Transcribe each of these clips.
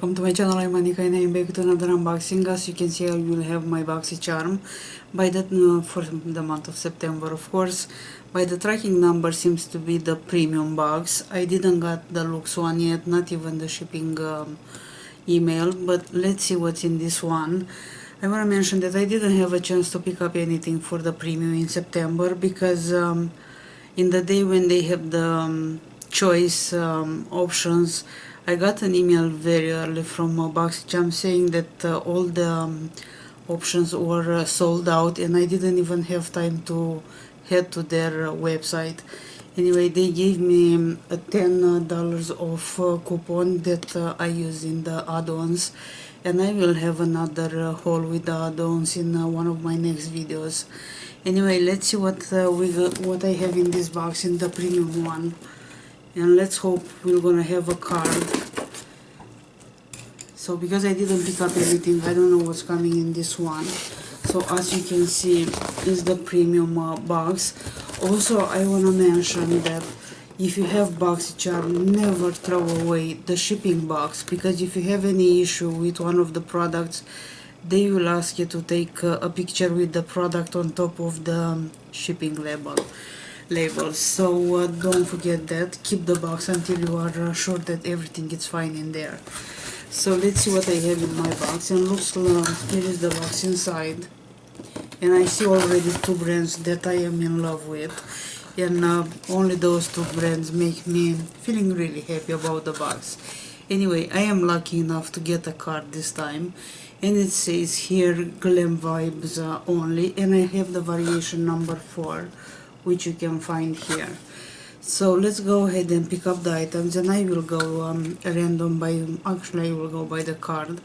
welcome to my channel. I'm Monica and I'm back with another unboxing. As you can see, I will have my Boxycharm by the for the month of September, of course. By the tracking number seems to be the premium box. I didn't got the Lux one yet, not even the shipping email, but let's see what's in this one. I want to mention that I didn't have a chance to pick up anything for the premium in September because in the day when they have the choice options, I got an email very early from Boxycharm saying that all the options were sold out, and I didn't even have time to head to their website. Anyway, they gave me a $10 off coupon that I use in the add-ons, and I will have another haul with the add-ons in one of my next videos. Anyway, let's see what I have in this box, in the premium one. And let's hope we're gonna have a card. So because I didn't pick up everything, I don't know what's coming in this one. So as you can see, is the premium box. Also, I want to mention that if you have Boxycharm, never throw away the shipping box, because if you have any issue with one of the products, they will ask you to take a picture with the product on top of the shipping labels. So don't forget that. Keep the box until you are sure that everything is fine in there. So let's see what I have in my box. And looks here is the box inside, and I see already two brands that I am in love with, and only those two brands make me feeling really happy about the box. Anyway, I am lucky enough to get a card this time, and it says here Glam Vibes only, and I have the variation number 4, which you can find here. So let's go ahead and pick up the items, and I will go random by, actually I will go by the card.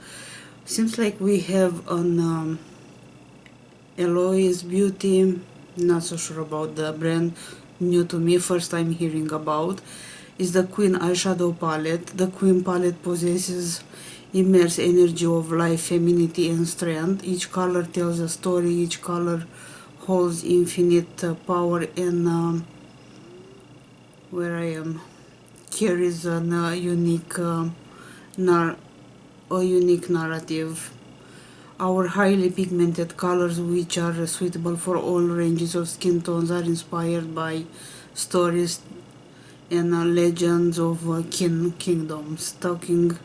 Seems like we have an Eloise Beauty, not so sure about the brand, new to me, first time hearing about, is the Queen eyeshadow palette. The Queen palette possesses immense energy of life, femininity and strength. Each color tells a story, each color holds infinite power, and where I am carries a unique narrative. Our highly pigmented colors, which are suitable for all ranges of skin tones, are inspired by stories and legends of kingdoms, taking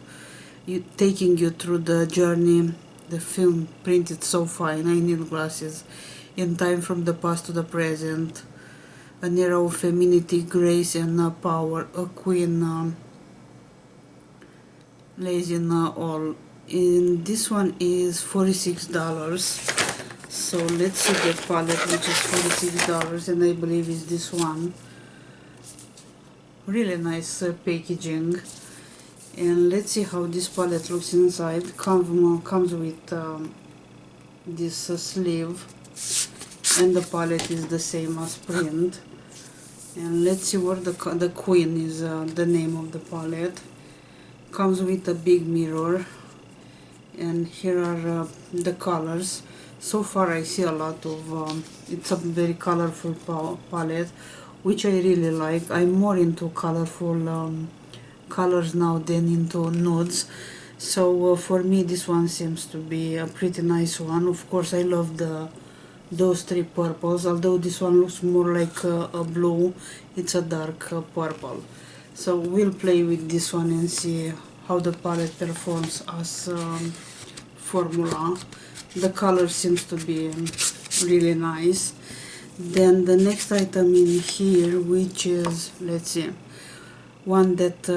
you through the journey. The film printed so fine. I need glasses. In time from the past to the present, an era of femininity, grace, and power. A queen lays in all. And this one is $46. So let's see the palette, which is $46, and I believe is this one. Really nice packaging. And let's see how this palette looks inside. Comes with this sleeve, and the palette is the same as print. And let's see what the Queen is the name of the palette. Comes with a big mirror, and here are the colors. So far I see a lot of it's a very colorful palette, which I really like. I'm more into colorful colors now than into nudes, so for me this one seems to be a pretty nice one. Of course, I love those three purples, although this one looks more like a blue. It's a dark purple. So we'll play with this one and see how the palette performs as formula. The color seems to be really nice. Then the next item in here, which is, let's see, one that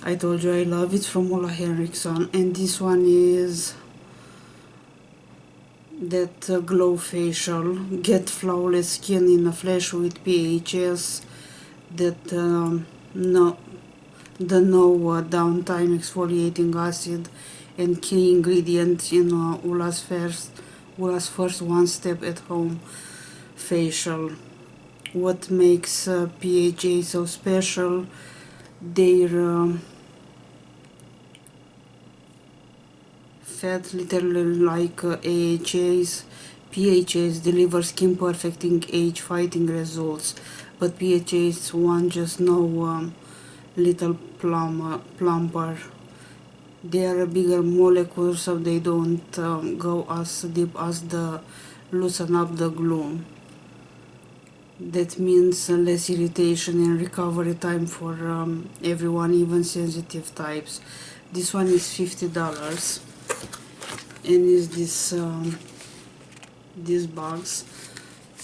I told you I love. It's from Ola Henriksen, and this one is that glow facial. Get flawless skin in a flash with PHS, that the no downtime exfoliating acid and key ingredient in Ula's first one step at home facial. What makes PHA so special? Their fat, literally like AHAs. PHAs deliver skin perfecting, age fighting results, but PHAs want just no little plumper They are a bigger molecule, so they don't go as deep as the loosen up the glue. That means less irritation and recovery time for everyone, even sensitive types. This one is $50, and is this box.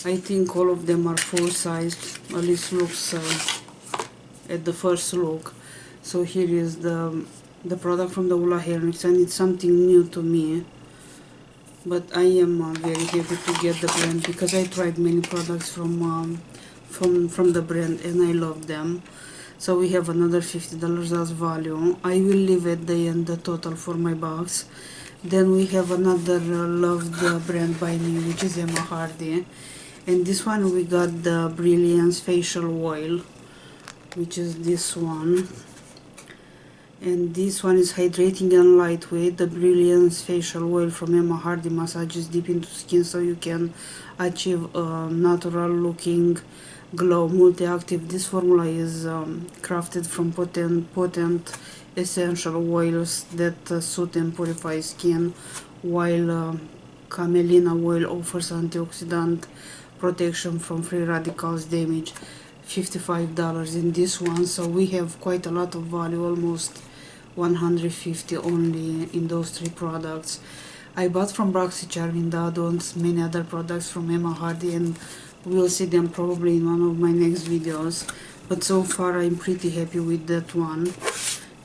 I think all of them are full sized, at least looks at the first look. So here is the product from the Ula Hair Mix, and it's something new to me, but I am very happy to get the brand because I tried many products from the brand and I love them. So we have another $50 as value. I will leave at the end the total for my box. Then we have another loved brand by me, which is Emma Hardy, and this one we got the Brilliance facial oil, which is this one. And this one is hydrating and lightweight. The Brilliance facial oil from Emma Hardy massages deep into skin so you can achieve a natural looking glow. Multi-active. This formula is crafted from potent essential oils that soothe and purify skin, while camelina oil offers antioxidant protection from free radicals damage. $55 in this one, so we have quite a lot of value, almost 150 only in those three products. I bought from Boxycharm in the add-ons many other products from Emma Hardy, and we'll see them probably in one of my next videos, but so far I'm pretty happy with that one.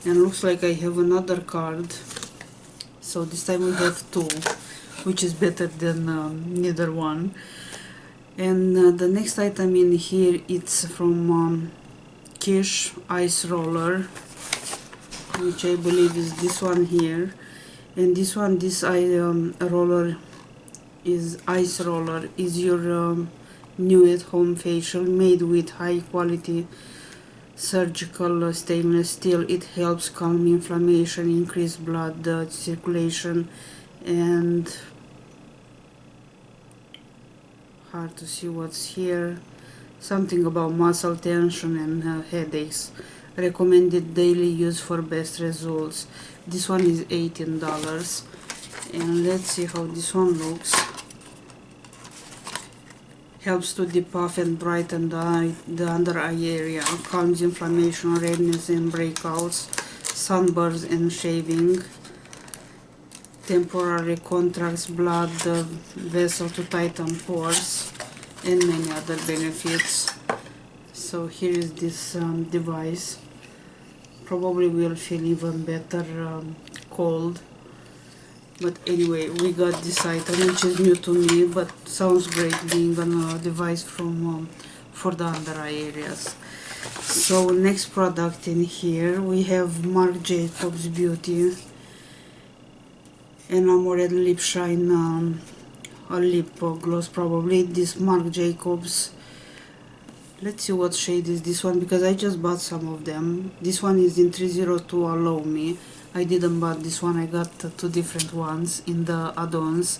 And looks like I have another card, so this time we have two, which is better than neither one. And the next item in here, it's from Kish Ice Roller, which I believe is this one here. And this one, this roller is ice roller, is your new at-home facial made with high quality surgical stainless steel. It helps calm inflammation, increase blood circulation, and hard to see what's here, something about muscle tension and headaches. Recommended daily use for best results. This one is $18, and let's see how this one looks. Helps to depuff and brighten the under eye area, calms inflammation, redness and breakouts, sunburns and shaving, temporarily contracts blood vessel to tighten pores, and many other benefits. So here is this device. Probably will feel even better cold. But anyway, we got this item, which is new to me, but sounds great being a device from for the under eye areas. So next product in here, we have Marc Jacobs Beauty Enamored Lip Shine, a lip gloss probably. This Marc Jacobs, let's see what shade is this one, because I just bought some of them. This one is in 302 Allow Me. I didn't buy this one, I got two different ones in the add-ons.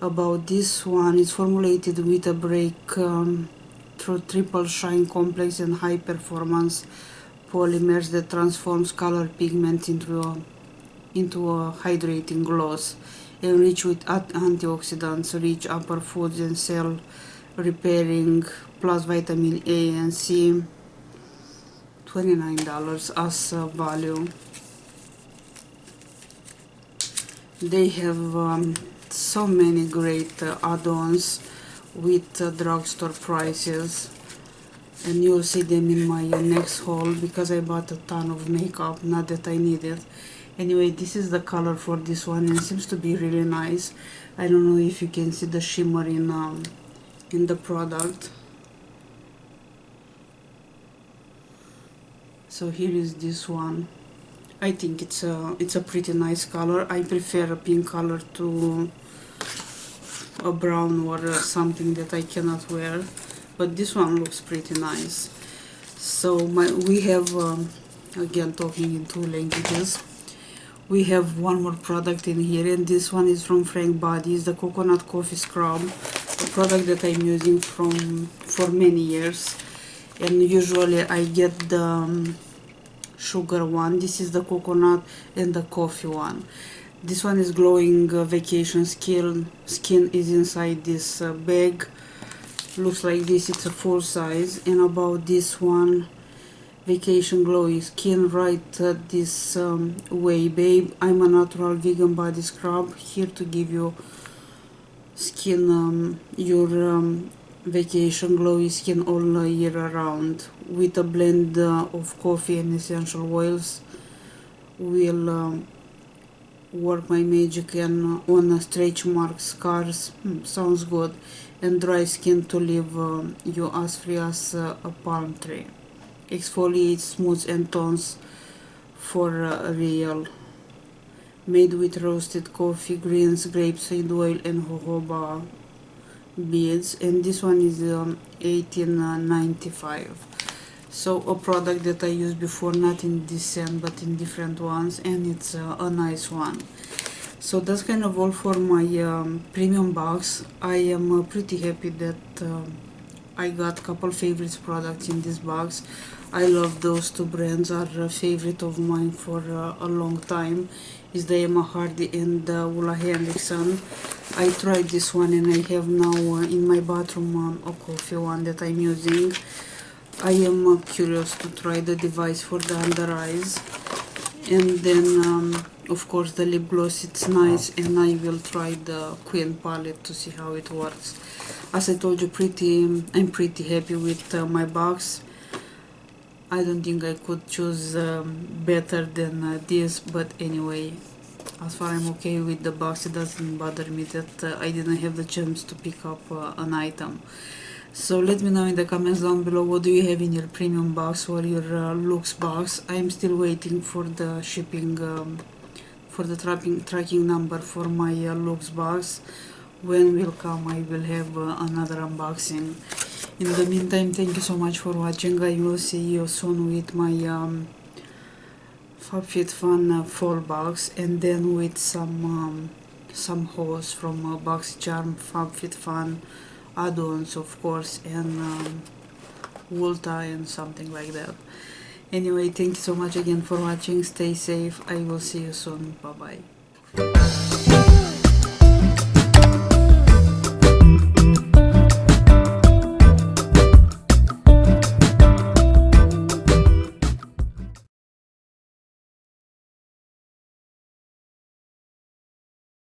About this one, it's formulated with a break through triple shine complex and high performance polymers that transforms color pigment into a hydrating gloss, enriched with antioxidants, rich upper foods and cell repairing, plus vitamin A and C. $29 as value. They have so many great add-ons with drugstore prices, and you'll see them in my next haul, because I bought a ton of makeup, not that I need it. Anyway, this is the color for this one, and it seems to be really nice. I don't know if you can see the shimmer in the product. So here is this one. I think it's a pretty nice color. I prefer a pink color to a brown or something that I cannot wear, but this one looks pretty nice. So we have again talking in two languages. We have one more product in here, and this one is from Frank Body. It's the coconut coffee scrub, a product that I'm using for many years, and usually I get the sugar one. This is the coconut and the coffee one. This one is glowing vacation skin. Skin is inside this bag. Looks like this. It's a full size. And about this one, vacation glowy skin, right this way, babe. I'm a natural vegan body scrub here to give you skin your vacation glowy skin all year around. With a blend of coffee and essential oils, will work my magic and on stretch marks, scars. Sounds good. And dry skin to leave you as free as a palm tree. Exfoliates, smooths and tones for real. Made with roasted coffee, greens, grapeseed oil and jojoba beads. And this one is $18.95. So a product that I used before, not in this scent but in different ones, and it's a nice one. So that's kind of all for my premium box. I am pretty happy that I got a couple favorites products in this box. I love those two brands, are a favorite of mine for a long time. Is the Emma Hardy and Ulla Henriksen. I tried this one and I have now in my bathroom a coffee one that I'm using. I am curious to try the device for the under eyes. And then of course the lip gloss, it's nice, and I will try the Queen palette to see how it works. As I told you, I'm pretty happy with my box. I don't think I could choose better than this, but anyway, as far I'm okay with the box, it doesn't bother me that I didn't have the chance to pick up an item. So let me know in the comments down below, what do you have in your premium box or your Lux box. I'm still waiting for the shipping, for the tracking number for my Lux box. When will come, I will have another unboxing. In the meantime, thank you so much for watching. I will see you soon with my FabFitFun fall box, and then with some hauls from Boxycharm, FabFitFun add-ons, of course, and wool tie and something like that. Anyway, thank you so much again for watching. Stay safe. I will see you soon. Bye bye.